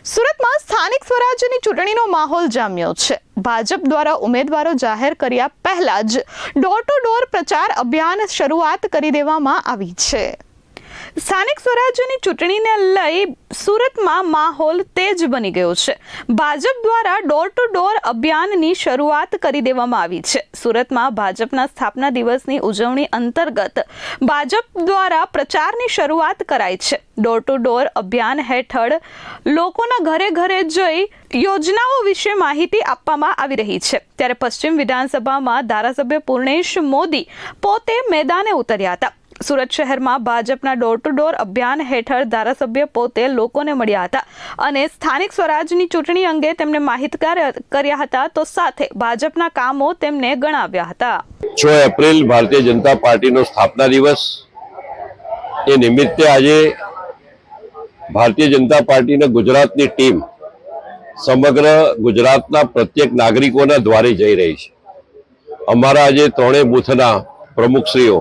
સુરતમાં સ્થાનિક સ્વરાજ્યની ચૂંટણીનો માહોલ જામ્યો છે। ભાજપ દ્વારા ઉમેદવારો જાહેર કર્યા પહેલા જ ડોર ટુ ડોર પ્રચાર અભિયાન શરૂઆત કરી દેવામાં આવી છે। સ્થાનિક સ્વરાજ્યની ચૂંટણીને લઈ સુરતમાં માહોલ તેજ બની ગયો છે। ભાજપ દ્વારા ડોર ટુ ડોર અભિયાનની શરૂઆત કરી દેવામાં આવી છે। સુરતમાં ભાજપના સ્થાપના દિવસની ઉજવણી અંતર્ગત ભાજપ દ્વારા પ્રચારની શરૂઆત કરાઈ છે। ડોર ટુ ડોર અભિયાન હેઠળ લોકોના ઘરે ઘરે જઈ યોજનાઓ વિશે માહિતી આપવામાં આવી રહી છે। ત્યારે પશ્ચિમ વિધાનસભામાં ધારાસભ્ય પૂર્ણેશ મોદી પોતે મેદાને ઉતર્યા હતા। સુરત શહેરમાં ભાજપના ડોર ટુ ડોર અભિયાન હેઠળ ધારાસભ્ય પોતે લોકોને મળ્યા હતા અને સ્થાનિક સ્વરાજની ચૂંટણી અંગે તેમને માહિતગાર કર્યા હતા, તો સાથે ભાજપના કામો તેમને ગણાવ્યા હતા। 6 એપ્રિલ ભારતીય જનતા પાર્ટીનો સ્થાપના દિવસ, એ નિમિત્તે આજે ભારતીય જનતા પાર્ટીના ગુજરાતની ટીમ સમગ્ર ગુજરાતના પ્રત્યેક નાગરિકોના દ્વારે જઈ રહી છે। અમારા આજે ત્રણેય બૂથના પ્રમુખશ્રીઓ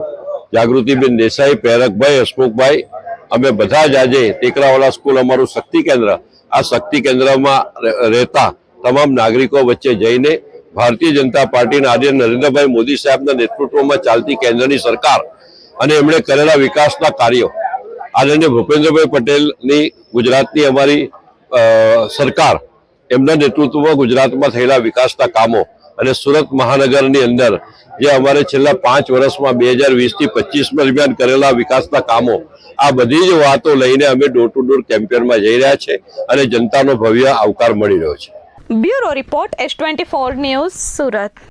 જાગૃતિબેન દેસાઈ, પ્રેરકભાઈ, હસમુખભાઈ, અમે બધા જ આજે ટેકરાવાલા સ્કૂલ અમારું શક્તિ કેન્દ્ર, આ શક્તિ કેન્દ્રમાં રહેતા તમામ નાગરિકો વચ્ચે જઈને ભારતીય જનતા પાર્ટીના આદરણીય નરેન્દ્રભાઈ મોદી સાહેબના નેતૃત્વમાં ચાલતી કેન્દ્રની સરકાર અને એમણે કરેલા વિકાસના કાર્યો, આદરણીય ભૂપેન્દ્રભાઈ પટેલની ગુજરાતની અમારી સરકાર, એમના નેતૃત્વમાં ગુજરાતમાં થયેલા વિકાસના કામો અને સુરત મહાનગરની અંદર જે અમારે છેલ્લા 5 વર્ષમાં 2020 થી 25 દરમિયાન કરેલા વિકાસના કામો, આ બધી જ વાતો લઈને અમે ડોર ટુ ડોર કેમ્પેનમાં જઈ રહ્યા છે અને જનતાનો ભવ્ય આવકાર મળી રહ્યો છે। Bureau report S24 news, Surat.